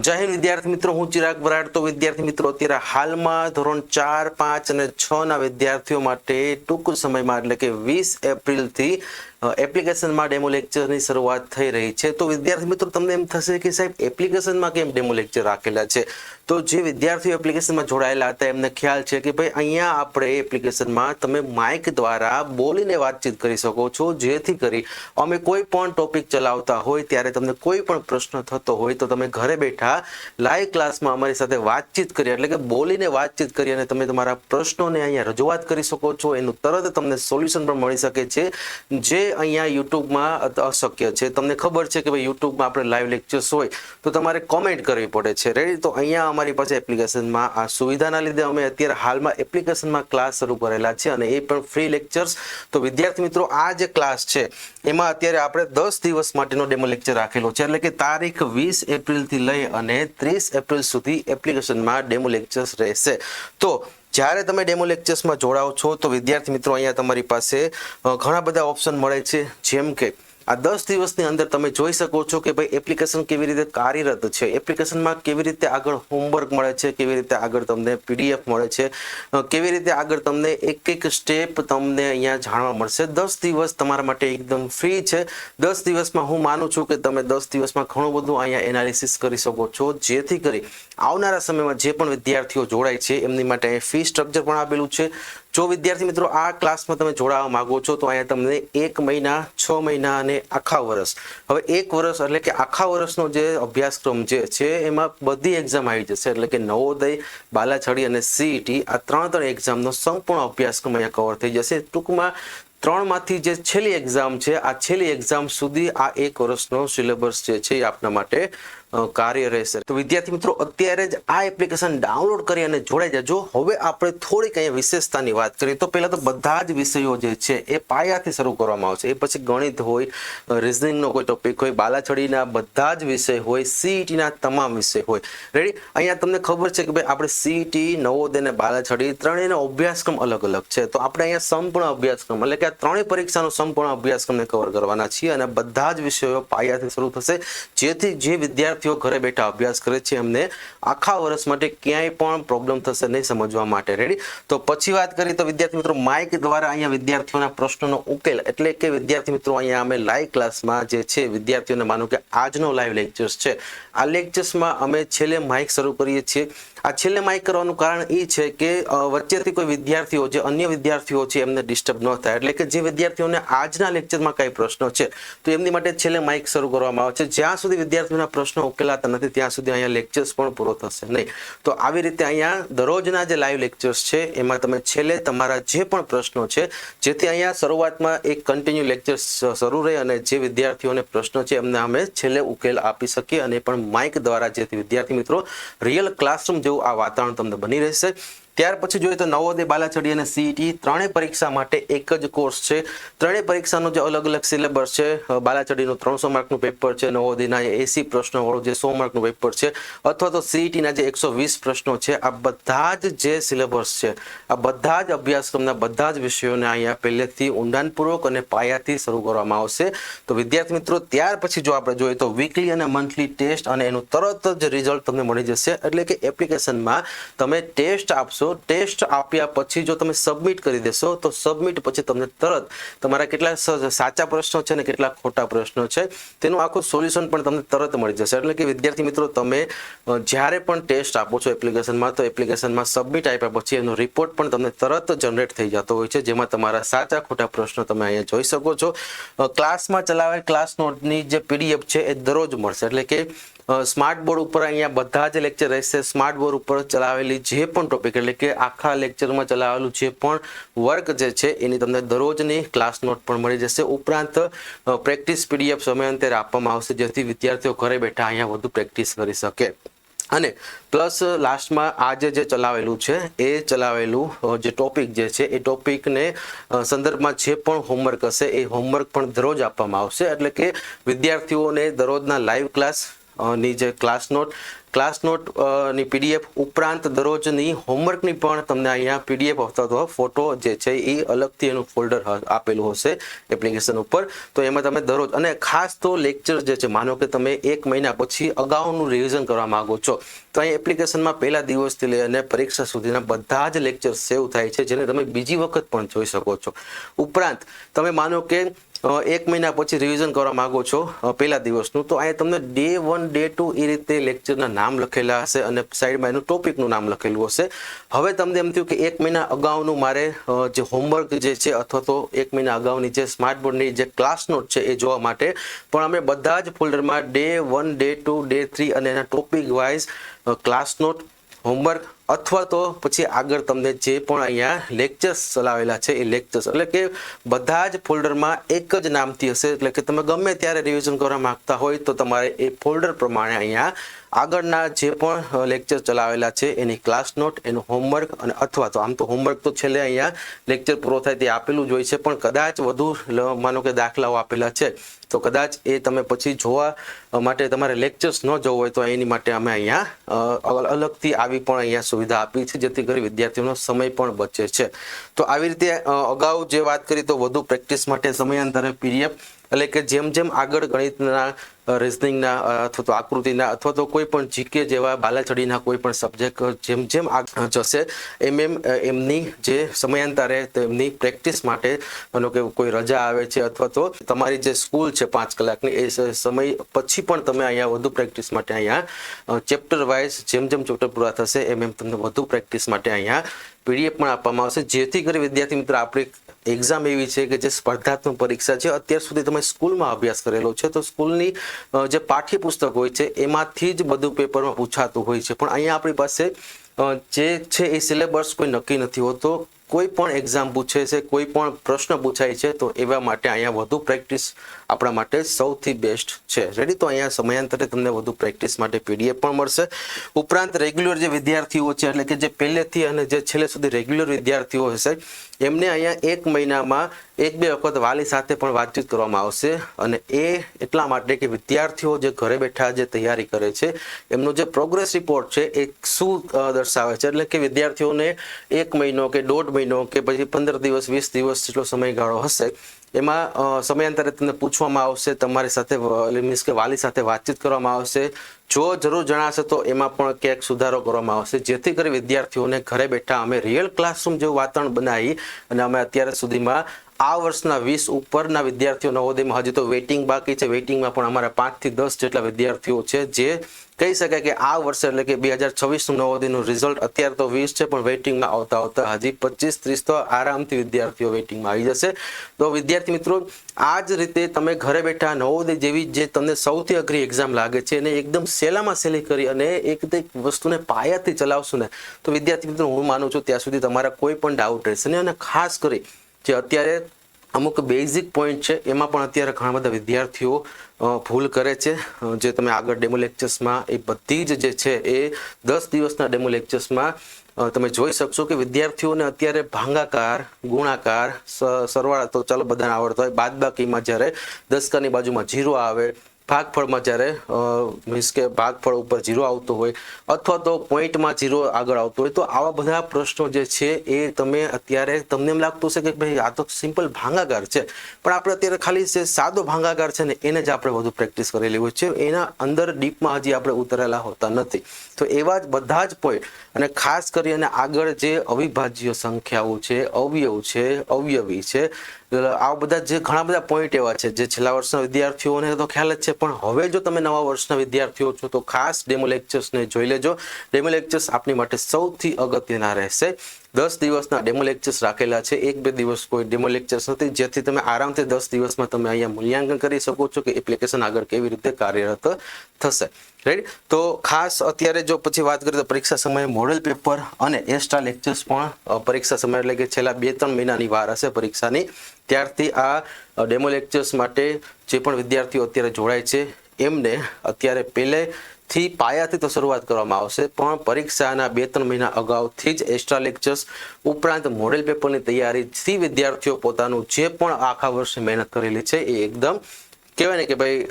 જય હિન્દ વિદ્યાર્થી મિત્રો, હું ચિરાગ બરાડ। તો વિદ્યાર્થી મિત્રો, અત્યારે હાલમાં ધોરણ 4, 5 અને 6 ના વિદ્યાર્થીઓ માટે ટૂંક સમયમાં એટલે કે 20 એપ્રિલથી એપ્લિકેશનમાં ડેમો લેક્ચરની શરૂઆત થઈ રહી છે। તો વિદ્યાર્થી મિત્રો, તમને એમ થશે કે સાહેબ એપ્લિકેશનમાં કેમ ડેમો લેક્ચર રાખેલા છે? તો જે વિદ્યાર્થીઓ એપ્લિકેશનમાં જોડાયેલા હતા એમને ખ્યાલ છે કે ભાઈ અહીંયા આપણે એપ્લિકેશનમાં તમે માઇક દ્વારા બોલીને વાતચીત કરી શકો છો, જેથી કરી અમે કોઈ પણ ટોપિક ચલાવતા હોય ત્યારે તમને કોઈ પણ પ્રશ્ન થતો હોય તો તમે ઘરે બેઠા લાઈવ ક્લાસમાં અમારી સાથે વાતચીત કરી એટલે કે બોલીને વાતચીત કરી અને તમે તમારા પ્રશ્નોને અહીંયા રજૂઆત કરી શકો છો। એનું તરત તમને સોલ્યુશન પણ મળી શકે છે, જે અહીંયા યુટ્યુબમાં અશક્ય છે। તમને ખબર છે કે ભાઈ યુટ્યુબમાં આપણે લાઈવ લેક્ચર્સ હોય તો તમારે કોમેન્ટ કરવી પડે છે, રેડી? તો અહીંયા અમારી પાસે એપ્લિકેશનમાં આ સુવિધાના લીધે અમે અત્યારે હાલમાં એપ્લિકેશનમાં ક્લાસ શરૂ કરેલા છે અને એ પણ ફ્રી લેક્ચર્સ। તો વિદ્યાર્થી મિત્રો, આ જે ક્લાસ છે એમાં અત્યારે આપણે 10 દિવસ માટેનો ડેમો લેક્ચર રાખેલો છે, એટલે કે તારીખ 20 એપ્રિલથી લઈ અને 30 એપ્રિલ સુધી એપ્લિકેશનમાં ડેમો લેક્ચર્સ રહેશે। તો જ્યારે તમે ડેમો લેક્ચર્સમાં જોડાઓ છો તો વિદ્યાર્થી મિત્રો, અહીંયા તમારી પાસે ઘણા બધા ઓપ્શન મળે છે, જેમ કે આ 10 દિવસની અંદર તમે જોઈ શકો છો કે ભાઈ એપ્લિકેશન કેવી રીતે કાર્યરત છે, એપ્લિકેશનમાં કેવી રીતે આગળ હોમવર્ક મળે છે, કેવી રીતે આગળ તમને પીડીએફ મળે છે, કેવી રીતે આગળ તમને એક એક સ્ટેપ તમને અહીંયા જાણવા મળશે। 10 દિવસ તમારા માટે એકદમ ફ્રી છે। 10 દિવસમાં હું માનું છું કે તમે 10 દિવસમાં ઘણું બધું અહીંયા એનાલિસિસ કરી શકો છો, જેથી કરી આવનારા સમયમાં જે પણ વિદ્યાર્થીઓ જોડાય છે એમની માટે ફી સ્ટ્રક્ચર પણ આપેલું છે। જો વિદ્યાર્થી મિત્રો આ ક્લાસમાં તમે જોડાવા માંગો છો તો અહીંયા તમને 1 મહિના, 6 મહિના અને આખા વર્ષ, હવે 1 વર્ષ એટલે કે આખા વર્ષનો જે અભ્યાસક્રમ જે છે એમાં બધી એક્ઝામ આવી જશે, એટલે કે નવોદય, બાલાછડી અને સીઈટી આ ત્રણ એક્ઝામનો સંપૂર્ણ અભ્યાસક્રમ અહીંયા કવર થઈ જશે। ટૂંકમાં 3 માંથી જે છેલ્લી એક્ઝામ છે આ છેલ્લી એક્ઝામ સુધી આ 1 વર્ષનો સિલેબસ જે છે એ આપના માટે કાર્ય રહેશે। તો વિદ્યાર્થી મિત્રો, અત્યારે જ આ એપ્લિકેશન ડાઉનલોડ કરી અને જોડાઈ જજો। હવે આપણે થોડીક અહીંયા વિશેષતાની વાત કરીએ તો પહેલા તો બધા જ વિષયો જે છે એ પાયાથી શરૂ કરવામાં આવશે, એ પછી ગણિત હોય, રિઝનિંગનો કોઈ ટોપિક હોય, બાલાછડીના બધા જ વિષય હોય, સીઈટીના તમામ વિષય હોય, રેડી? અહીંયા તમને ખબર છે કે ભાઈ આપણે સીઈટી, નવોદય અને બાલાછડી ત્રણેયનો અભ્યાસક્રમ અલગ અલગ છે, તો આપણે અહીંયા સંપૂર્ણ અભ્યાસક્રમ એટલે કે આ ત્રણેય પરીક્ષાનો સંપૂર્ણ અભ્યાસક્રમને કવર કરવાના છીએ અને બધા જ વિષયો પાયાથી શરૂ થશે, જેથી જે વિદ્યાર્થી ઘરે બેઠા અભ્યાસ કરે છે એમને આખા વર્ષ માટે ક્યાંય પણ પ્રોબ્લેમ થશે નહીં સમજવા માટે, રેડી? તો પછી વાત કરીએ તો વિદ્યાર્થી મિત્રો, માઇક દ્વારા અહીંયા વિદ્યાર્થીઓના પ્રશ્નોનો ઉકેલ એટલે કે વિદ્યાર્થી મિત્રો અહીંયા અમે લાઈવ ક્લાસમાં જે છે વિદ્યાર્થીઓને માનો કે આજનો લાઈવ લેક્ચર્સ છે, આ લેક્ચર્સમાં અમે છેલ્લે માઇક શરૂ કરીએ છીએ। આ છેલ્લે માઇક કરવાનું કારણ એ છે કે વચ્ચેથી કોઈ વિદ્યાર્થીઓ જે અન્ય વિદ્યાર્થીઓ છે એમને ડિસ્ટર્બ ન થાય, એટલે કે જે વિદ્યાર્થીઓને આજના લેક્ચરમાં કઈ પ્રશ્નો છે તો એમની માટે છેલ્લે માઇક શરૂ કરવામાં આવે છે। જ્યાં સુધી વિદ્યાર્થીઓના પ્રશ્નો ઉકેલાતા નથી ત્યાં સુધી અહીંયા લેક્ચર્સ પણ પૂરો થશે નહીં। તો આવી રીતે અહીંયા દરરોજના જે લાઈવ લેક્ચર્સ છે એમાં તમે છેલ્લે તમારા જે પણ પ્રશ્નો છે, જેથી અહીંયા શરૂઆતમાં એક કન્ટિન્યુ લેક્ચર શરૂ રહે અને જે વિદ્યાર્થીઓને પ્રશ્નો છે એમને અમે છેલ્લે ઉકેલ આપી શકીએ અને પણ માઇક દ્વારા, જેથી વિદ્યાર્થી મિત્રો રિયલ ક્લાસરૂમ જેવું આ વાતાવરણ તમને બની રહેશે। ત્યાર પછી જોઈએ તો નવોદય, બાલાછડી અને સીઈટી ત્રણેય પરીક્ષા માટે એક જ કોર્સ છે। ત્રણેય પરીક્ષાનો જે અલગ અલગ સિલેબસ છે, બાલાછડીનું 300 માર્કનું પેપર છે, નવોદયના 80 પ્રશ્નોવાળું જે 100 માર્કનું પેપર છે, અથવા તો સીઈટીના જે 120 પ્રશ્નો છે, આ બધા જ જે સિલેબસ છે, આ બધા જ અભ્યાસક્રમના બધા જ વિષયોને અહીંયા પહેલેથી ઊંડાણપૂર્વક અને પાયાથી શરૂ કરવામાં આવશે। તો વિદ્યાર્થી મિત્રો, ત્યાર પછી જો આપણે જોઈએ તો વીકલી અને મંથલી ટેસ્ટ અને એનું તરત જ રિઝલ્ટ તમને મળી જશે, એટલે કે એપ્લિકેશનમાં તમે ટેસ્ટ આપશો, ટેસ્ટ આપ્યા પછી જો તમે સબમિટ કરી દેશો તો સબમિટ પછી તમને તરત તમારા કેટલા સાચા પ્રશ્નો છે અને કેટલા ખોટા પ્રશ્નો છે તેનું આખું સોલ્યુશન પણ તમને તરત મળી જશે। એટલે કે વિદ્યાર્થી મિત્રો, તમે જ્યારે પણ ટેસ્ટ આપો છો એપ્લિકેશનમાં તો એપ્લિકેશનમાં સબમિટ આપ્યા પછી એનો રિપોર્ટ પણ તમને તરત જનરેટ થઈ જતો હોય છે, જેમાં તમારા સાચા ખોટા પ્રશ્નો તમે અહીંયા જોઈ શકો છો। ક્લાસમાં ચલાવેલ ક્લાસ નોટની જે પીડીએફ છે એ દરરોજ મળશે, એટલે કે સ્માર્ટ બોર્ડ ઉપર અહીંયા બધા જ લેક્ચર રહેશે। સ્માર્ટ બોર્ડ ઉપર ચલાવેલી જે પણ ટોપિક એટલે કે આખા લેક્ચરમાં ચલાવેલું જે પણ વર્ક જે છે એની તમને દરરોજની ક્લાસ નોટ પણ મળી જશે। ઉપરાંત પ્રેક્ટિસ પીડીએફ સમયાંતરે આપવામાં આવશે, જેથી વિદ્યાર્થીઓ ઘરે બેઠા અહીંયા વધુ પ્રેક્ટિસ કરી શકે। અને પ્લસ લાસ્ટમાં આજે જે ચલાવેલું છે એ ચલાવેલું જે ટોપિક જે છે એ ટોપિકને સંદર્ભમાં જે પણ હોમવર્ક હશે એ હોમવર્ક પણ દરરોજ આપવામાં આવશે, એટલે કે વિદ્યાર્થીઓને દરરોજના લાઈવ ક્લાસ ની જે ક્લાસ નોટ ની પીડીએફ ઉપરાંત દરરોજની હોમવર્કની પણ તમને અહીંયા પીડીએફ અથવા તો ફોટો જે છે એ અલગથી એનું ફોલ્ડર આપેલું હશે એપ્લિકેશન ઉપર. તો એમાં તમે દરરોજ અને ખાસ તો લેક્ચર જે છે, માનો કે તમે 1 મહિના પછી અગાઉનું રિવિઝન કરવા માંગો છો તો અહીં એપ્લિકેશનમાં પહેલા દિવસથી લઈ અને પરીક્ષા સુધીના બધા જ લેક્ચર સેવ થાય છે, જેને તમે બીજી વખત પણ જોઈ શકો છો. ઉપરાંત તમે માનો કે 1 મહિના પછી રિવિઝન કરવા માંગો છો પહેલા દિવસનું, તો અહીંયા તમને ડે 1 ડે 2 એ રીતે લેક્ચરના નામ લખેલા હશે અને સાઈડમાં એનું ટોપિકનું નામ લખેલું હશે. હવે તમને એમ થયું કે 1 મહિના અગાઉનું મારે જે હોમવર્ક જે છે અથવા તો 1 મહિના અગાઉની જે સ્માર્ટ બોર્ડની જે ક્લાસ નોટ છે એ જોવા માટે પણ અમે બધા જ ફોલ્ડરમાં ડે 1 ડે 2 ડે 3 અને એના topic wise class note, homework અથવા તો પછી આગળ તમને જે પણ અહીંયા લેક્ચર્સ ચલાવેલા છે એ લેક્ચર્સ, એટલે કે બધા જ ફોલ્ડરમાં એક જ નામથી હશે. એટલે કે તમે ગમે ત્યારે રિવિઝન કરવા માંગતા હોય તો તમારે એ ફોલ્ડર પ્રમાણે અહીંયા આગળના જે પણ લેક્ચર ચલાવેલા છે એની ક્લાસ નોટ, એનું હોમવર્ક અને અથવા તો આમ તો હોમવર્ક તો છેલ્લે અહીંયા લેક્ચર પૂરો થાય તે આપેલું જ હોય છે, પણ કદાચ વધુ માનો કે દાખલાઓ આપેલા છે તો કદાચ એ તમે પછી જોવા માટે તમારે લેક્ચર્સ ન જોવું હોય તો એની માટે અમે અહીંયા અલગથી આવી પણ અહીંયા સુવિધા આપી છે, જેથી કરી વિદ્યાર્થીઓનો સમય પણ બચે છે. તો આવી રીતે અગાઉ જે વાત કરી તો વધુ પ્રેક્ટિસ માટે સમયાંતરે પીડીએફ, એટલે કે જેમ જેમ આગળ ગણિતના, રિઝનિંગના અથવા તો આકૃતિના અથવા તો કોઈ પણ જીકે જેવા બાલાચડીના કોઈ પણ સબ્જેક્ટ જેમ જેમ આગળ જશે એમ એમની જે સમયાંતરે તેમની પ્રેક્ટિસ માટે, માનો કે કોઈ રજા આવે છે અથવા તો તમારી જે સ્કૂલ છે 5 કલાકની એ સમય પછી પણ તમે અહીંયા વધુ પ્રેક્ટિસ માટે અહીંયા ચેપ્ટર વાઇઝ જેમ જેમ ચેપ્ટર પૂરા થશે એમ તમને વધુ પ્રેક્ટિસ માટે અહીંયા પીડીએફ પણ આપવામાં આવશે, જેથી કરી વિદ્યાર્થી મિત્રો આપણી એક્ઝામ એવી છે કે જે સ્પર્ધાત્મક પરીક્ષા છે. અત્યાર સુધી તમે સ્કૂલમાં અભ્યાસ કરેલો છે તો સ્કૂલની જે પાઠ્યપુસ્તક હોય છે એમાંથી જ બધું પેપરમાં પૂછાતું હોય છે, પણ અહીંયા આપણી પાસે જે છે એ સિલેબસ કોઈ નક્કી નથી હોતો. કોઈ પણ એક્ઝામ પૂછે છે, કોઈ પણ પ્રશ્ન પૂછાય છે તો એવા માટે અહીંયા વધુ પ્રેક્ટિસ આપણા માટે સૌથી બેસ્ટ છે. રેડી? તો અહીંયા સમયાંતરે તમને વધુ પ્રેક્ટિસ માટે પીડીએફ પણ મળશે. ઉપરાંત રેગ્યુલર જે વિદ્યાર્થીઓ છે, એટલે કે જે પહેલેથી અને જે છેલ્લે સુધી રેગ્યુલર વિદ્યાર્થીઓ હશે એમને અહીંયા 1 મહિનામાં 1-2 વખત વાલી સાથે પણ વાતચીત કરવામાં આવશે, અને એ એટલા માટે કે વિદ્યાર્થીઓ જે ઘરે બેઠા જે તૈયારી કરે છે એમનો જે પ્રોગ્રેસ રિપોર્ટ છે એ શું દર્શાવે છે, એટલે કે વિદ્યાર્થીઓને 1 મહિનો કે 1.5 મહિનો કે પછી 15 દિવસ 20 દિવસ જેટલો સમયગાળો હશે એમાં સમયાંતરે તમને પૂછવામાં આવશે, તમારી સાથે મીન્સ કે વાલી સાથે વાતચીત કરવામાં આવશે. જો જરૂર જણાશે તો એમાં પણ ક્યાંક સુધારો કરવામાં આવશે, જેથી કરી વિદ્યાર્થીઓને ઘરે બેઠા અમે રિયલ ક્લાસરૂમ જેવું વાતાવરણ બનાવી અને અમે અત્યાર સુધીમાં આ વર્ષના 20 ઉપરના વિદ્યાર્થીઓ નવોદયમાં, હજી તો વેઇટિંગ બાકી છે, વેઇટિંગમાં પણ અમારા 5 થી 10 જેટલા વિદ્યાર્થીઓ છે, જે કહી શકાય કે આ વર્ષે એટલે કે 2026નું નવોદયનું રિઝલ્ટ અત્યારે તો 20 છે પણ વેઇટિંગમાં આવતા હજી 25-30 તો આરામથી વિદ્યાર્થીઓ વેઇટિંગમાં આવી જશે. તો વિદ્યાર્થી મિત્રો આ જ રીતે તમે ઘરે બેઠા નવોદય જેવી જે તમને સૌથી અઘરી એક્ઝામ લાગે છે એને એકદમ સહેલામાં સહેલી કરી અને એક વસ્તુને પાયાથી ચલાવશું ને તો વિદ્યાર્થી મિત્રો હું માનું છું ત્યાં સુધી તમારા કોઈ પણ ડાઉટ રહેશે નહીં. અને ખાસ કરી જે અત્યારે અમુક બેઝિક પોઈન્ટ છે એમાં પણ અત્યારે ઘણા બધા વિદ્યાર્થીઓ ભૂલ કરે છે, જે તમે આગળ ડેમો લેક્ચર્સમાં એ બધી જ જે છે એ 10 દિવસના ડેમો લેક્ચર્સમાં તમે જોઈ શકશો કે વિદ્યાર્થીઓને અત્યારે ભાગાકાર, ગુણાકાર, સરવાળા તો ચાલો બધાને આવડતો હોય, બાદબાકીમાં જ્યારે દશકાની બાજુમાં 0 આવે, ભાગફળમાં જ્યારે મીન્સ કે ભાગફળ ઉપર 0 આવતો હોય અથવા તો પોઈન્ટમાં 0 આગળ આવતો હોય, તો આવા બધા પ્રશ્નો જે છે એ તમે અત્યારે તમને એમ લાગતું છે કે ભાઈ આ તો સિમ્પલ ભાગાકાર છે, પણ આપણે અત્યારે ખાલી સાદો ભાગાકાર છે ને એને જ આપણે વધુ પ્રેક્ટિસ કરેલી હોય છે, એના અંદર ડીપમાં હજી આપણે ઉતરેલા હોતા નથી. તો એવા જ બધા જ પોઈન્ટ અને ખાસ કરીને આગળ જે અવિભાજ્ય સંખ્યાઓ છે, અવયવ છે, અવયવી છે, આ બધા જે ઘણા બધા પોઈન્ટ એવા છે જે છેલ્લા વર્ષના વિદ્યાર્થીઓને તો ખ્યાલ જ છે, પણ હવે જો તમે નવા વર્ષના વિદ્યાર્થીઓ છો તો ખાસ ડેમો લેક્ચર્સને જોઈ લેજો. ડેમો લેક્ચર્સ આપની માટે સૌથી અગત્યના રહેશે. 10 દિવસના ડેમો લેક્ચર્સ રાખેલા છે, 1-2 દિવસ કોઈ ડેમો લેક્ચર્સ નથી, જેથી તમે આરામથી 10 દિવસમાં તમે અહીંયા મૂલ્યાંકન કરી શકો છો કે એપ્લિકેશન આગળ કેવી રીતે કાર્યરત થશે. રાઈટ? તો ખાસ અત્યારે જો પછી વાત કરીએ તો પરીક્ષા સમયે મોડેલ પેપર અને એક્સ્ટ્રા લેક્ચર્સ પણ પરીક્ષા સમય એટલે કે છેલ્લા 2-3 મહિનાની વાર હશે પરીક્ષાની, ત્યારથી આ ડેમો લેક્ચર્સ માટે જે પણ વિદ્યાર્થીઓ અત્યારે જોડાય છે એમને અત્યારે પહેલેથી પાયાથી તો શરૂઆત કરવામાં આવશે, પણ પરીક્ષાના 2-3 મહિના અગાઉથી જ એક્સ્ટ્રા લેક્ચર્સ ઉપરાંત મોડેલ પેપરની તૈયારીથી વિદ્યાર્થીઓ પોતાનું જે પણ આખા વર્ષે મહેનત કરેલી છે એ એકદમ કહેવાય ને કે ભાઈ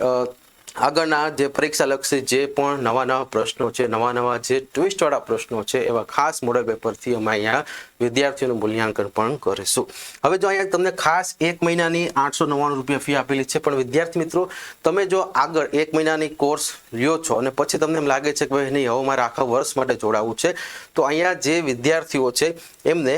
આગળના જે પરીક્ષાલક્ષી જે પણ નવા પ્રશ્નો છે, નવા જે ટ્વિસ્ટવાળા પ્રશ્નો છે, એવા ખાસ મોડલ પેપરથી અમે અહીંયા વિદ્યાર્થીઓનું મૂલ્યાંકન પણ કરીશું. હવે જો અહીંયા તમને ખાસ 1 મહિનાની 899 રૂપિયા ફી આપેલી છે, પણ વિદ્યાર્થી મિત્રો તમે જો આગળ 1 મહિનાની કોર્સ લ્યો છો અને પછી તમને એમ લાગે છે કે ભાઈ નહીં, હવે મારે આખા વર્ષ માટે જોડાવવું છે, તો અહીંયા જે વિદ્યાર્થીઓ છે એમને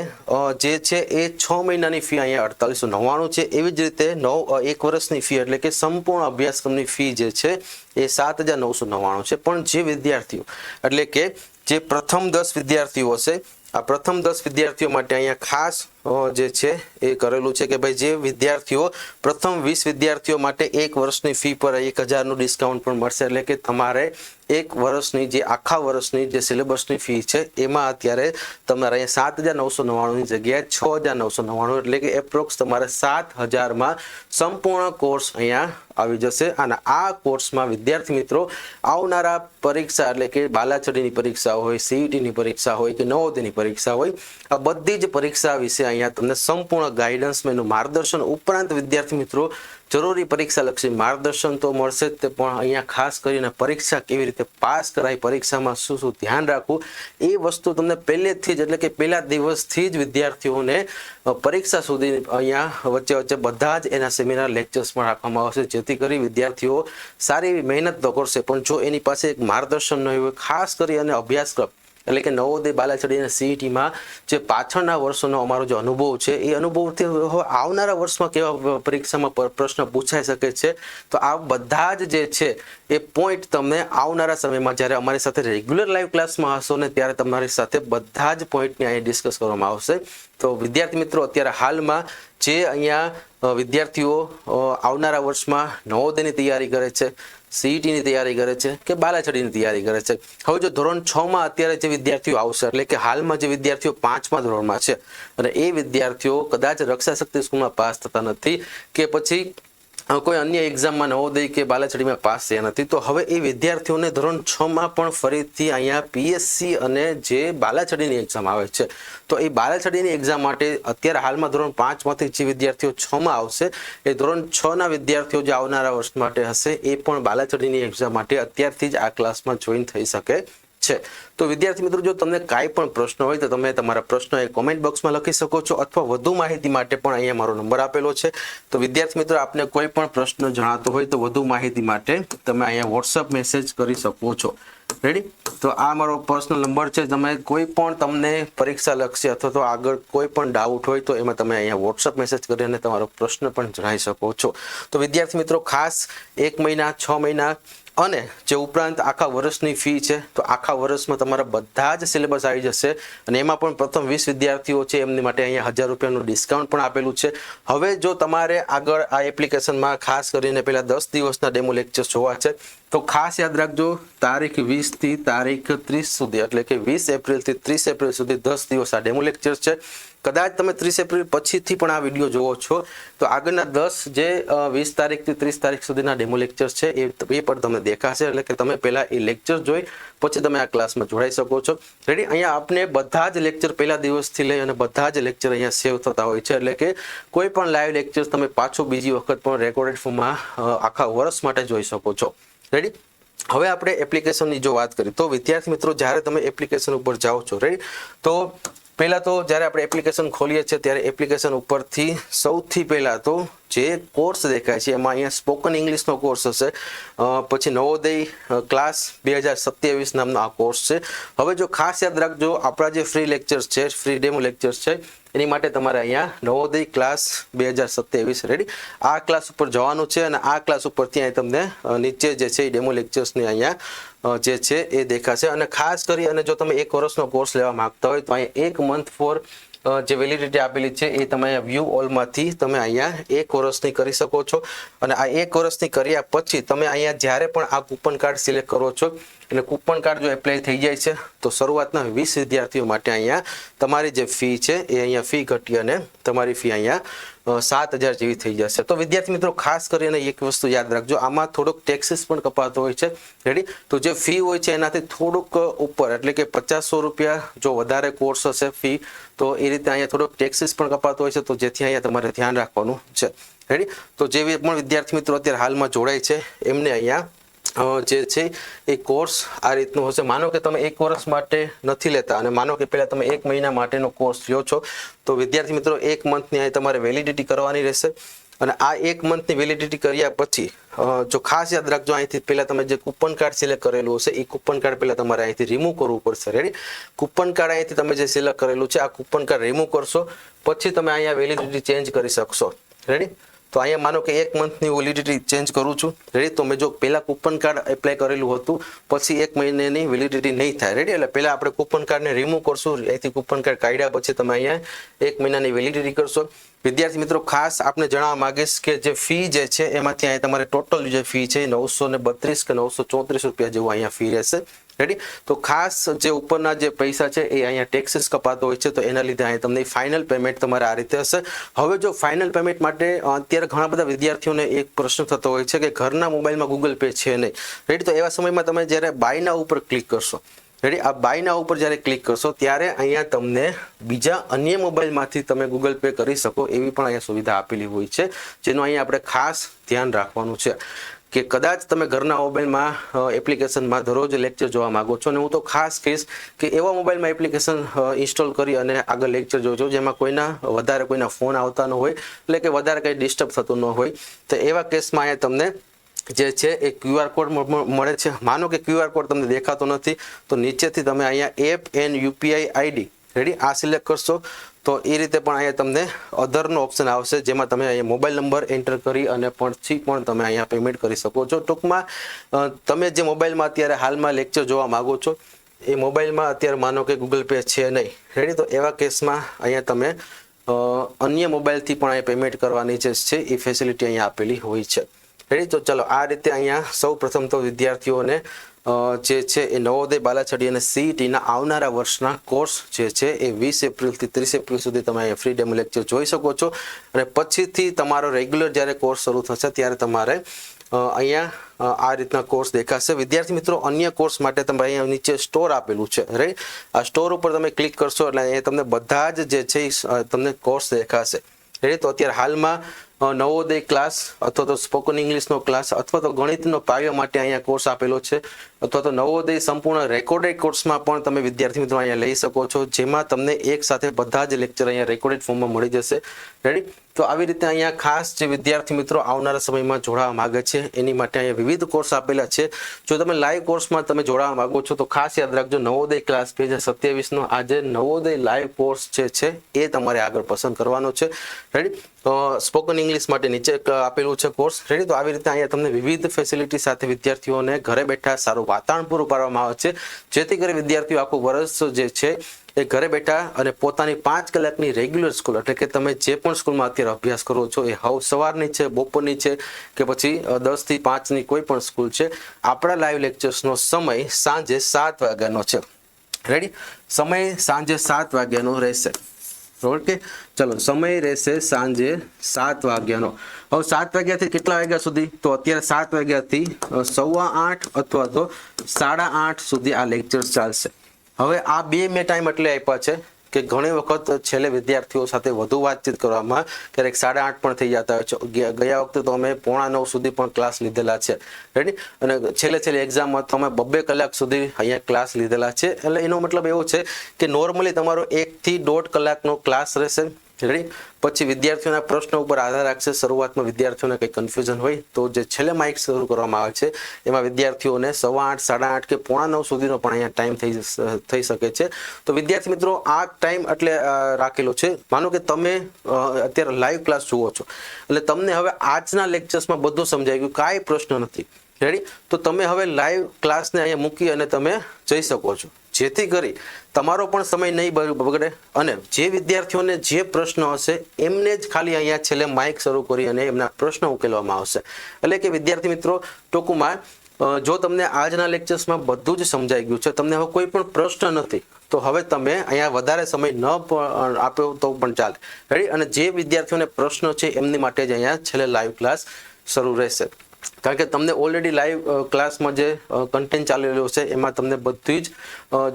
જે છે એ 6 મહિનાની ફી અહીંયા 4899 છે. એવી જ રીતે 1 વર્ષની ફી એટલે કે સંપૂર્ણ અભ્યાસક્રમની ફી જે છે એ 7999 છે. પણ જે વિદ્યાર્થીઓ એટલે કે જે પ્રથમ 10 વિદ્યાર્થીઓ હશે, આ પ્રથમ 10 વિદ્યાર્થીઓ માટે અહીંયા ખાસ જે છે એ કરેલું છે કે ભાઈ જે વિદ્યાર્થીઓ પ્રથમ 20 વિદ્યાર્થીઓ માટે 1 વર્ષની ફી પર 1000નું ડિસ્કાઉન્ટ પણ મળશે. એટલે કે તમારે 1 વર્ષની જે આખા વર્ષની જે સિલેબસની ફી છે એમાં અત્યારે તમારે અહીંયા 7999ની જગ્યાએ 6999 એટલે કે એપ્રોક્સ તમારે 7000માં સંપૂર્ણ કોર્સ અહીંયા આવી જશે. અને આ કોર્સમાં વિદ્યાર્થી મિત્રો આવનારા પરીક્ષા એટલે કે બાલાછડીની પરીક્ષા હોય, સીઈટીની પરીક્ષા હોય કે નવોદયની પરીક્ષા હોય, આ બધી જ પરીક્ષા વિશે અહીંયા તમને સંપૂર્ણ ગાઈડન્સ મેનું માર્ગદર્શન ઉપરાંત વિદ્યાર્થી મિત્રો જરૂરી પરીક્ષાલક્ષી માર્ગદર્શન તો મળશે જ, તે પણ અહીંયા ખાસ કરીને પરીક્ષા કેવી રીતે પાસ કરાય, પરીક્ષામાં શું શું ધ્યાન રાખવું, એ વસ્તુ તમને પહેલેથી જ એટલે કે પહેલા દિવસથી જ વિદ્યાર્થીઓને પરીક્ષા સુધી અહીંયા વચ્ચે બધા જ એના સેમિનાર લેક્ચર્સ પણ રાખવામાં આવશે, જેથી કરી વિદ્યાર્થીઓ સારી એવી મહેનત તો કરશે, પણ જો એની પાસે એક માર્ગદર્શન ન હોય, ખાસ કરી અને અભ્યાસક્રમ એટલે કે નવોદય, બાલાછડી અને સીઈટીમાં જે પાછળના વર્ષોનો અમારો જે અનુભવ છે એ અનુભવથી આવનારા વર્ષમાં કેવા પરીક્ષામાં પ્રશ્ન પૂછાઈ શકે છે, તો આ બધા જ જે છે એ પોઈન્ટ તમને આવનારા સમયમાં જ્યારે અમારી સાથે રેગ્યુલર લાઈવ ક્લાસમાં હશો ને ત્યારે તમારી સાથે બધા જ પોઈન્ટને અહીં ડિસ્કસ કરવામાં આવશે. તો વિદ્યાર્થી મિત્રો અત્યારે હાલમાં જે અહીંયા વિદ્યાર્થીઓ આવનારા વર્ષમાં નવોદયની તૈયારી કરે છે, સીઈટીની તૈયારી કરે છે કે બાલાછડીની તૈયારી કરે છે, હવે જો ધોરણ 6માં અત્યારે જે વિદ્યાર્થીઓ આવશે એટલે કે હાલમાં જે વિદ્યાર્થીઓ 5મા ધોરણમાં છે અને એ વિદ્યાર્થીઓ કદાચ રક્ષા શક્તિ સ્કૂલમાં પાસ થતા નથી કે પછી કોઈ અન્ય એક્ઝામમાં નવોદય કે બાલાછડીમાં પાસ થયા નથી, તો હવે એ વિદ્યાર્થીઓને ધોરણ 6માં પણ ફરીથી અહીંયા પીએસસી અને જે બાલાછડીની એક્ઝામ આવે છે, તો એ બાલાછડીની એક્ઝામ માટે અત્યારે હાલમાં ધોરણ 5માંથી જે વિદ્યાર્થીઓ 6માં આવશે એ ધોરણ 6ના વિદ્યાર્થીઓ જે આવનારા વર્ષ માટે હશે એ પણ બાલાછડીની એક્ઝામ માટે અત્યારથી જ આ ક્લાસમાં જોઈન થઈ શકે છે. તો વિદ્યાર્થી મિત્રો જો તમને કાંઈ પણ પ્રશ્ન હોય તો તમે તમારા પ્રશ્નો એ કોમેન્ટ બોક્સમાં લખી શકો છો, અથવા વધુ માહિતી માટે પણ અહીંયા મારો નંબર આપેલો છે. તો વિદ્યાર્થી મિત્રો આપને કોઈ પણ પ્રશ્ન જણાતો હોય તો વધુ માહિતી માટે તમે અહીંયા વોટ્સઅપ મેસેજ કરી શકો છો. રેડી? તો આ મારો પર્સનલ નંબર છે. તમે કોઈ પણ તમને પરીક્ષા લક્ષી અથવા તો આગળ કોઈ પણ ડાઉટ હોય તો એમાં તમે અહીંયા વોટ્સઅપ મેસેજ કરીને તમારો પ્રશ્ન પણ જણાવી શકો છો. તો વિદ્યાર્થી મિત્રો ખાસ 1 મહિના, 6 મહિના અને જે ઉપરાંત આખા વર્ષની ફી છે, તો આખા વર્ષમાં તમારા બધા જ સિલેબસ આવી જશે અને એમાં પણ પ્રથમ 20 વિદ્યાર્થીઓ છે એમની માટે અહીંયા 1000 રૂપિયાનું ડિસ્કાઉન્ટ પણ આપેલું છે. હવે જો તમારે આગળ આ એપ્લિકેશનમાં ખાસ કરીને પહેલા 10 દિવસના ડેમો લેક્ચર્સ જોવા છે તો ખાસ યાદ રાખજો, તારીખ 20 થી તારીખ 30 સુધી એટલે કે 20 એપ્રિલથી 30 એપ્રિલ સુધી 10 દિવસ આ ડેમો લેક્ચર્સ છે. કદાચ તમે 30 એપ્રિલ પછીથી પણ આ વિડીયો જોવો છો તો આગળના 10 જે 20 તારીખથી 30 તારીખ સુધીના ડેમો લેક્ચર્સ છે એ પણ તમને દેખાશે, એટલે કે તમે પહેલા એ લેક્ચર જોઈ પછી તમે આ ક્લાસમાં જોડાઈ શકો છો. રેડી? અહીંયા આપને બધા જ લેક્ચર પહેલા દિવસથી લઈ અને બધા જ લેક્ચર અહીંયા સેવ થતા હોય છે, એટલે કે કોઈ પણ લાઈવ લેક્ચર્સ તમે પાછું બીજી વખત પણ રેકોર્ડેડ ફોર્મમાં આખા વર્ષ માટે જોઈ શકો છો. રેડી? હવે આપણે એપ્લિકેશનની જો વાત કરીએ તો વિદ્યાર્થી મિત્રો જ્યારે તમે એપ્લિકેશન ઉપર જાઓ છો, રેડી, તો પહેલા તો જ્યારે આપણે એપ્લિકેશન ખોલીએ છીએ ત્યારે એપ્લિકેશન ઉપરથી સૌથી પહેલા તો જે કોર્સ દેખાય છે એમાં અહીંયા સ્પોકન ઇંગ્લિશનો કોર્સ હશે, પછી નવોદય ક્લાસ 2027 નામનો આ કોર્સ છે. હવે જો ખાસ યાદ રાખજો, આપણા જે ફ્રી લેક્ચર્સ છે, ફ્રી ડેમો લેક્ચર્સ છે, એની માટે તમારે અહીંયા નવોદય ક્લાસ 2027 રેડી આ ક્લાસ ઉપર જવાનું છે અને આ ક્લાસ ઉપરથી અહીં તમને નીચે જે છે એ ડેમો લેક્ચર્સની અહીંયા જે છે એ દેખાશે. અને ખાસ કરી અને જો તમે 1 વર્ષનો કોર્સ લેવા માંગતા હોય તો અહીંયા 1 મંથ ફોર જે વેલિડિટી આપેલી છે એ તમે વ્યૂ ઓલમાંથી તમે અહીંયા 1 વર્ષની કરી શકો છો. અને આ 1 વર્ષની કર્યા પછી તમે અહીંયા જ્યારે પણ આ કૂપન કાર્ડ સિલેક્ટ કરો છો એટલે કૂપન કાર્ડ જો એપ્લાય થઈ જાય છે તો શરૂઆતના 20 વિદ્યાર્થીઓ માટે અહીંયા તમારી જે ફી છે એ અહીંયા ફી ઘટી અને તમારી ફી અહીંયા 7000 જેવી થઈ જશે. તો વિદ્યાર્થી મિત્રો ખાસ કરીને એક વસ્તુ યાદ રાખજો, આમાં થોડોક ટેક્સીસ પણ કપાતો હોય છે. રેડી? તો જે ફી હોય છે એનાથી થોડુંક ઉપર એટલે કે 2500 રૂપિયા જો વધારે કોર્સ હશે ફી તો એ રીતે અહીંયા થોડોક ટેક્સીસ પણ કપાતો હોય છે, તો જેથી અહીંયા તમારે ધ્યાન રાખવાનું છે. રેડી? તો જે પણ વિદ્યાર્થી મિત્રો અત્યારે હાલમાં જોડાય છે એમને અહીંયા જે છે એ કોર્સ આ રીતનું હશે. માનો કે તમે 1 વર્ષ માટે નથી લેતા અને માનો કે પહેલા તમે 1 મહિના માટેનો કોર્સ લ્યો છો, તો વિદ્યાર્થી મિત્રો 1 મંથની અહીં તમારે વેલિડિટી કરવાની રહેશે. અને આ 1 મંથની વેલિડિટી કર્યા પછી જો ખાસ યાદ રાખજો, અહીંથી પહેલા તમે જે કૂપન કાર્ડ સિલેક્ટ કરેલું હશે એ કૂપન કાર્ડ પહેલા તમારે અહીંથી રિમૂવ કરવું પડશે. રેડી? કૂપન કાર્ડ અહીંથી તમે જે સિલેક્ટ કરેલું છે આ કૂપન કાર્ડ રિમૂવ કરશો, પછી તમે અહીંયા વેલિડિટી ચેન્જ કરી શકશો. રેડી? તો અહીંયા માનો કે 1 મંથની વેલિડિટી ચેન્જ કરું છું. રેડી? તો મેં જો પહેલા કૂપન કાર્ડ એપ્લાય કરેલું હતું પછી 1 મહિનાની વેલિડિટી નહીં થાય. રેડી? એટલે પહેલા આપણે કૂપન કાર્ડને રિમૂવ કરશું, અહીંથી કૂપન કાર્ડ કાઢ્યા પછી તમે અહીંયા 1 મહિનાની વેલિડિટી કરશો. વિદ્યાર્થી મિત્રો ખાસ આપને જણાવવા માંગીશ કે જે ફી જે છે એમાંથી અહીંયા તમારે ટોટલ જે ફી છે 932 કે 934 રૂપિયા જેવું અહીંયા ફી રહેશે. રેડી? તો ખાસ જે ઉપરના જે પૈસા છે એ અહીંયા ટેક્સીસ કપાતો હોય છે, તો એના લીધે અહીંયા તમને ફાઇનલ પેમેન્ટ તમારે આ રીતે હશે. હવે જો ફાઇનલ પેમેન્ટ માટે અત્યારે ઘણા બધા વિદ્યાર્થીઓને એક પ્રશ્ન થતો હોય છે કે ઘરના મોબાઈલમાં ગૂગલ પે છે નહીં. રેડી? તો એવા સમયમાં તમે જ્યારે બાય નાઉ ઉપર ક્લિક કરશો, રેડી, આ બાય નાઉ ઉપર જ્યારે ક્લિક કરશો ત્યારે અહીંયા તમને બીજા અન્ય મોબાઈલમાંથી તમે ગૂગલ પે કરી શકો એવી પણ અહીંયા સુવિધા આપેલી હોય છે, જેનું અહીંયા આપણે ખાસ ધ્યાન રાખવાનું છે કે કદાચ તમે ઘરના મોબાઈલમાં એપ્લિકેશનમાં દરરોજ લેક્ચર જોવા માંગો છો, અને હું તો ખાસ કહીશ કે એવા મોબાઈલમાં એપ્લિકેશન ઇન્સ્ટોલ કરી અને આગળ લેક્ચર જોજો જેમાં કોઈના ફોન આવતા ન હોય, એટલે કે વધારે કંઈ ડિસ્ટર્બ થતું ન હોય. તો એવા કેસમાં અહીંયા તમને જે છે એ QR કોડ મળે છે. માનો કે QR કોડ તમને દેખાતો નથી તો નીચેથી તમે અહીંયા app and UPI ID, ready, આ સિલેક્ટ કરશો તો એ રીતે પણ અહીંયા તમને અધરનો ઓપ્શન આવશે, જેમાં તમે અહીંયા મોબાઈલ નંબર એન્ટર કરી અને પછી પણ તમે અહીંયા પેમેન્ટ કરી શકો છો. ટૂંકમાં તમે જે મોબાઈલમાં અત્યારે હાલમાં લેક્ચર જોવા માંગો છો એ મોબાઈલમાં અત્યારે માનો કે ગૂગલ પે છે નહીં. રેડી? તો એવા કેસમાં અહીંયા તમે અન્ય મોબાઈલથી પણ અહીંયા પેમેન્ટ કરવાની જે છે એ ફેસિલિટી અહીંયા આપેલી હોય છે. રેડી? તો ચલો આ રીતે અહીંયા સૌ પ્રથમ તો વિદ્યાર્થીઓને જે છે એ નવોદય, બાલાછડી અને CETના આવનારા વર્ષના કોર્સ જે છે એ 20 એપ્રિલથી 30 એપ્રિલ સુધી તમે અહીંયા ફ્રી ડેમો લેક્ચર જોઈ શકો છો. અને પછીથી તમારો રેગ્યુલર જ્યારે કોર્સ શરૂ થશે ત્યારે તમારે અહીંયા આ રીતના કોર્સ દેખાશે. વિદ્યાર્થી મિત્રો અન્ય કોર્સ માટે તમે અહીંયા નીચે સ્ટોર આપેલું છે, રાઈટ, આ સ્ટોર ઉપર તમે ક્લિક કરશો એટલે અહીંયા તમને બધા જ જે છે તમને કોર્સ દેખાશે. રેડી? તો અત્યારે હાલમાં નવોદય ક્લાસ અથવા તો સ્પોકન ઇંગ્લિશનો ક્લાસ અથવા તો ગણિતનો પાયો માટે અહીંયા કોર્સ આપેલો છે, અથવા તો નવોદય સંપૂર્ણ રેકોર્ડેડ કોર્સમાં પણ તમે વિદ્યાર્થી મિત્રો અહીંયા લઈ શકો છો, જેમાં તમને એક સાથે બધા જ લેક્ચર અહીંયા રેકોર્ડેડ ફોર્મમાં મળી જશે. રેડી? તો આવી રીતે અહીંયા ખાસ જે વિદ્યાર્થી મિત્રો આવનારા સમયમાં જોડાવા માંગે છે એની માટે અહીંયા વિવિધ કોર્સ આપેલા છે. જો તમે લાઈવ કોર્સમાં તમે જોડાવા માંગો છો તો ખાસ યાદ રાખજો નવોદય ક્લાસ 2027નો આજે નવોદય લાઈવ કોર્સ જે છે એ તમારે આગળ પસંદ કરવાનો છે. રેડી? સ્પોકન ઇંગ્લિશ માટે નીચે આપેલું છે કોર્સ. રેડી? તો આવી રીતે અહીંયા તમને વિવિધ ફેસિલિટી સાથે વિદ્યાર્થીઓને ઘરે બેઠા સારું વાતાવરણ પૂરું પાડવામાં આવે છે, જેથી કરી વિદ્યાર્થીઓ આખું વર્ષ જે છે એ ઘરે બેઠા અને પોતાની 5 કલાકની રેગ્યુલર સ્કૂલ, એટલે કે તમે જે પણ સ્કૂલમાં અત્યારે અભ્યાસ કરો છો એ સવારની છે, બપોરની છે કે પછી 10 થી 5ની કોઈ પણ સ્કૂલ છે, આપણા લાઈવ લેક્ચર્સનો સમય સાંજે 7 વાગ્યાનો છે. રેડી? સમય સાંજે 7 વાગ્યાનો રહેશે. ઓકે, ચલો સમય રહેશે સાંજે 7 વાગ્યાનો. હવે 7 વાગ્યાથી કેટલા વાગ્યા સુધી? તો અત્યારે 7 વાગ્યાથી 8:15 અથવા તો 8:30 સુધી આ લેક્ચર ચાલશે. હવે આ બે મેં ટાઈમ એટલે આપ્યા છે કે ઘણી વખત છેલ્લે વિદ્યાર્થીઓ સાથે વધુ વાતચીત કરવામાં ક્યારેક 8:30 પણ થઈ જતા હોય છે. ગયા વખતે તો અમે 8:45 સુધી પણ ક્લાસ લીધેલા છે. રેડી? અને છેલ્લે એક્ઝામમાં તો અમે 2 કલાક સુધી અહીંયા ક્લાસ લીધેલા છે. એટલે એનો મતલબ એવો છે કે નોર્મલી તમારો 1 થી 1.5 કલાકનો ક્લાસ રહેશે. રેડી? પછી વિદ્યાર્થીઓના પ્રશ્નો ઉપર આધાર રાખશે. શરૂઆતમાં વિદ્યાર્થીઓને કંઈ કન્ફ્યુઝન હોય તો જે છેલ્લે માઇક શરૂ કરવામાં આવે છે એમાં વિદ્યાર્થીઓને 8:15, 8:30 કે 8:45 સુધીનો પણ અહીંયા ટાઈમ થઈ શકે છે. તો વિદ્યાર્થી મિત્રો આ ટાઈમ એટલે રાખેલો છે. માનો કે તમે અત્યારે લાઈવ ક્લાસ જુઓ છો એટલે તમને હવે આજના લેક્ચર્સમાં બધું સમજાઈ ગયું, કાંઈ પ્રશ્ન નથી. રેડી? તો તમે હવે લાઈવ ક્લાસને અહીંયા મૂકી અને તમે જઈ શકો છો, જેથી કરી તમારો પણ સમય નહીં બગડે અને જે વિદ્યાર્થીઓને જે પ્રશ્ન હશે એમને જ ખાલી અહીંયા છેલ્લે માઇક શરૂ કરી અને એમના પ્રશ્નો ઉકેલવામાં આવશે. એટલે કે વિદ્યાર્થી મિત્રો ટૂંકમાં જો તમને આજના લેક્ચર્સમાં બધું જ સમજાઈ ગયું છે, તમને હવે કોઈ પણ પ્રશ્ન નથી, તો હવે તમે અહીંયા વધારે સમય ન આપ્યો તો પણ ચાલે. રેડી? અને જે વિદ્યાર્થીઓને પ્રશ્નો છે એમની માટે જ અહીંયા છેલ્લે લાઈવ ક્લાસ શરૂ રહેશે. કારણ કે તમને ઓલરેડી લાઈવ ક્લાસમાં જે કન્ટેન્ટ ચાલી રહ્યું છે એમાં તમને બધી જ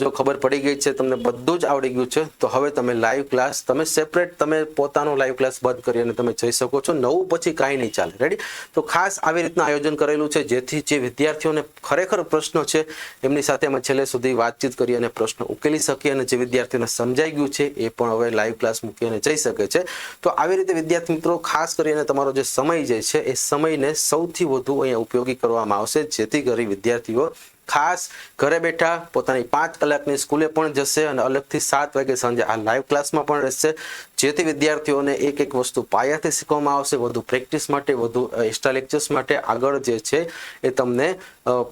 જો ખબર પડી ગઈ છે, તમને બધું જ આવડી ગયું છે, તો હવે તમે લાઈવ ક્લાસ તમે સેપરેટ તમે પોતાનો લાઈવ ક્લાસ બંધ કરી અને તમે જઈ શકો છો. નવું પછી કાંઈ નહીં ચાલે. રેડી? તો ખાસ આવી રીતના આયોજન કરેલું છે જેથી જે વિદ્યાર્થીઓને ખરેખર પ્રશ્નો છે એમની સાથે અમે છેલ્લે સુધી વાતચીત કરી અને પ્રશ્નો ઉકેલી શકીએ, અને જે વિદ્યાર્થીઓને સમજાઈ ગયું છે એ પણ હવે લાઈવ ક્લાસ મૂકી અને જઈ શકે છે. તો આવી રીતે વિદ્યાર્થી મિત્રો ખાસ કરીને તમારો જે સમય જે છે એ સમયને સૌથી વધુ અહીંયા ઉપયોગી કરવામાં આવશે, જેથી કરી વિદ્યાર્થીઓ ખાસ ઘરે બેઠા પોતાની 5 કલાકની સ્કૂલે પણ જશે અને અલગથી 7 વાગે સાંજે આ લાઈવ ક્લાસમાં પણ રહેશે, જેથી વિદ્યાર્થીઓને એક વસ્તુ પાયાથી શીખવામાં આવશે. વધુ પ્રેક્ટિસ માટે, વધુ એક્સ્ટ્રા લેક્ચર્સ માટે આગળ જે છે એ તમને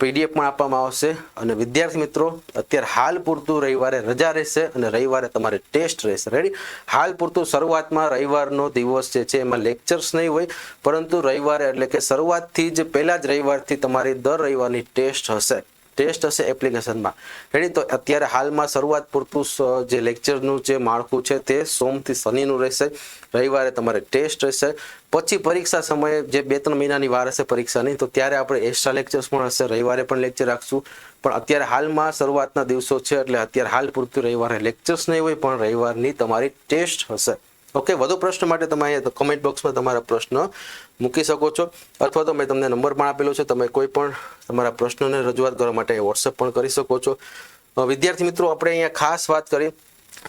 PDF પણ આપવામાં આવશે. અને વિદ્યાર્થી મિત્રો અત્યારે હાલ પૂરતું રવિવારે રજા રહેશે અને રવિવારે તમારે ટેસ્ટ રહેશે. રેડી? હાલ પૂરતું શરૂઆતમાં રવિવારનો દિવસ જે છે એમાં લેક્ચર્સ નહીં હોય, પરંતુ રવિવારે એટલે કે શરૂઆતથી જ પહેલા જ રવિવારથી તમારી દર રવિવારની ટેસ્ટ હશે. ટેસ્ટ હશે એપ્લિકેશનમાં. રેડી? તો અત્યારે હાલમાં શરૂઆત પૂરતું જે લેક્ચરનું જે માળખું છે તે સોમથી શનિનું રહેશે. રવિવારે તમારે ટેસ્ટ રહેશે. પછી પરીક્ષા સમયે જે 2-3 મહિનાની વાર હશે પરીક્ષાની, તો ત્યારે આપણે એક્સ્ટ્રા લેક્ચર્સ પણ હશે. રવિવારે પણ લેક્ચર રાખશું. પણ અત્યારે હાલમાં શરૂઆતના દિવસો છે એટલે અત્યારે હાલ પૂરતું રવિવારે લેક્ચર્સ નહીં હોય, પણ રવિવારની તમારી ટેસ્ટ હશે. ઓકે? વધુ પ્રશ્ન માટે તમે અહીંયા કમેન્ટ બોક્સમાં તમારા પ્રશ્ન મૂકી શકો છો, અથવા તો મેં તમને નંબર પણ આપેલો છે, તમે કોઈ પણ તમારા પ્રશ્નોને રજૂઆત કરવા માટે વોટ્સએપ પણ કરી શકો છો. વિદ્યાર્થી મિત્રો આપણે અહીંયા ખાસ વાત કરી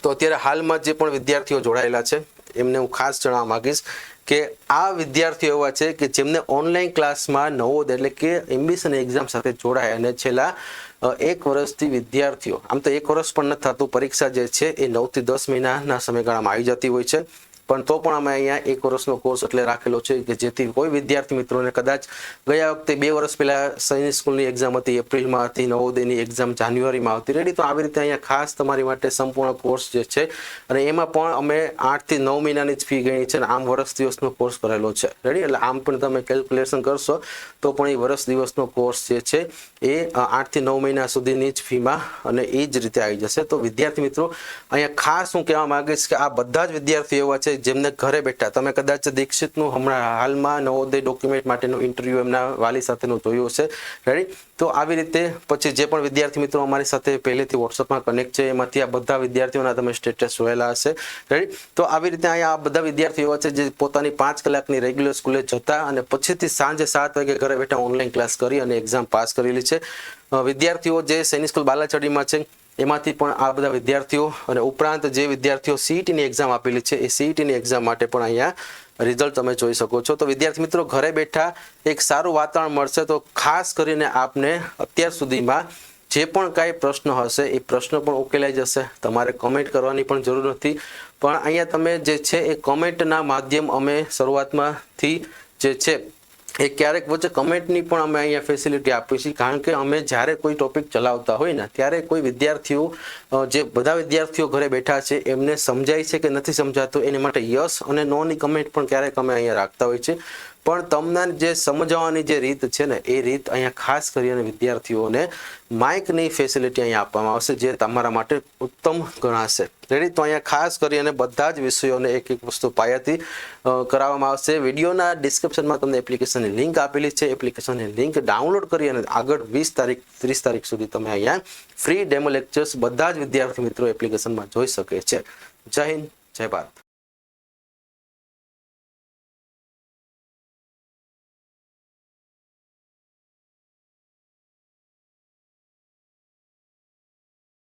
તો અત્યારે હાલમાં જે પણ વિદ્યાર્થીઓ જોડાયેલા છે એમને હું ખાસ જણાવવા માંગીશ કે આ વિદ્યાર્થીઓ એવા છે કે જેમને ઓનલાઈન ક્લાસમાં નવોદય એટલે કે એમ્બિશન એક્ઝામ સાથે જોડાય અને છેલ્લા 1 વર્ષથી વિદ્યાર્થીઓ, આમ તો 1 વર્ષ પણ નથી થતું, પરીક્ષા જે છે એ 9 થી 10 મહિનાના સમયગાળામાં આવી જતી હોય છે, પણ તો પણ અમે અહીંયા 1 વર્ષનો કોર્સ એટલે રાખેલો છે કે જેથી કોઈ વિદ્યાર્થી મિત્રોને કદાચ ગયા વખતે 2 વર્ષ પહેલા સૈનિક સ્કૂલની એક્ઝામ હતી, એપ્રિલમાં હતી, નવોદયની એક્ઝામ જાન્યુઆરીમાં આવતી. રેડી? તો આવી રીતે અહીંયા ખાસ તમારી માટે સંપૂર્ણ કોર્સ જે છે, અને એમાં પણ અમે 8 થી 9 મહિનાની જ ફી ગણી છે અને આમ વર્ષ દિવસનો કોર્સ કરેલો છે. રેડી? એટલે આમ પણ તમે કેલ્ક્યુલેશન કરશો તો પણ એ વર્ષ દિવસનો કોર્સ જે છે એ 8 થી 9 મહિના સુધીની જ ફીમાં અને એ જ રીતે આવી જશે. તો વિદ્યાર્થી મિત્રો અહીંયા ખાસ હું કહેવા માંગીશ કે આ બધા જ વિદ્યાર્થીઓ એવા છે જેમને ઘરે બેઠા તમે કદાચ દીક્ષિતનું હમણાં હાલમાં નવોદય ડોક્યુમેન્ટ માટેનું ઇન્ટરવ્યૂ એમના વાલી સાથેનું જોયું હશે. રેડી? તો આવી રીતે પછી જે પણ વિદ્યાર્થી મિત્રો અમારી સાથે પહેલેથી વોટ્સઅપમાં કનેક્ટ છે એમાંથી આ બધા વિદ્યાર્થીઓના તમે સ્ટેટસ જોયેલા હશે. રેડી? તો આવી રીતે અહીંયા આ બધા વિદ્યાર્થીઓ એવા છે જે પોતાની 5 કલાકની રેગ્યુલર સ્કૂલે જતા અને પછીથી સાંજે 7 વાગે ઘરે બેઠા ઓનલાઈન ક્લાસ કરી અને એક્ઝામ પાસ કરેલી છે. વિદ્યાર્થીઓ જે સૈનિક સ્કૂલ બાલાચડીમાં છે એમાંથી પણ આ બધા વિદ્યાર્થીઓ, અને ઉપરાંત જે વિદ્યાર્થીઓ CETની એક્ઝામ આપેલી છે એ CETની એક્ઝામ માટે પણ અહીંયા રિઝલ્ટ તમે જોઈ શકો છો. તો વિદ્યાર્થી મિત્રો ઘરે બેઠા એક સારું વાતાવરણ મળશે. તો ખાસ કરીને આપને અત્યાર સુધીમાં જે પણ કાંઈ પ્રશ્ન હશે એ પ્રશ્ન પણ ઉકેલાઈ જશે. તમારે કમેન્ટ કરવાની પણ જરૂર નથી, પણ અહીંયા તમે જે છે એ કમેન્ટના માધ્યમ અમે શરૂઆતમાંથી જે છે એ ક્યારેક વચ્ચે કમેન્ટની પણ અમે અહીંયા ફેસિલિટી આપીએ છીએ, કારણ કે અમે જ્યારે કોઈ ટોપિક ચલાવતા હોય ને ત્યારે કોઈ વિદ્યાર્થીઓ જે બધા વિદ્યાર્થીઓ ઘરે બેઠા છે એમને સમજાય છે કે નથી સમજાતું, એની માટે યસ અને નોની કમેન્ટ પણ ક્યારેક અમે અહીંયા રાખતા હોય છે. પણ તમને જે સમજાવવાની જે રીત છે ને એ રીત અહીંયા ખાસ કરીને વિદ્યાર્થીઓને માઇકની ફેસિલિટી અહીંયા આપવામાં આવશે, જે તમારા માટે ઉત્તમ ગણાશે. રેડી? તો અહીંયા ખાસ કરીને બધા જ વિષયોને એક વસ્તુ પાયાથી કરાવવામાં આવશે. વિડીયોના ડિસ્ક્રિપ્શનમાં તમને એપ્લિકેશનની લિંક આપેલી છે. એપ્લિકેશનની લિંક ડાઉનલોડ કરી અને આગળ 20 તારીખ 30 તારીખ સુધી તમે અહીંયા ફ્રી ડેમો લેક્ચર્સ બધા જ વિદ્યાર્થી મિત્રો એપ્લિકેશનમાં જોઈ શકે છે. જય હિન્દ, જય ભારત.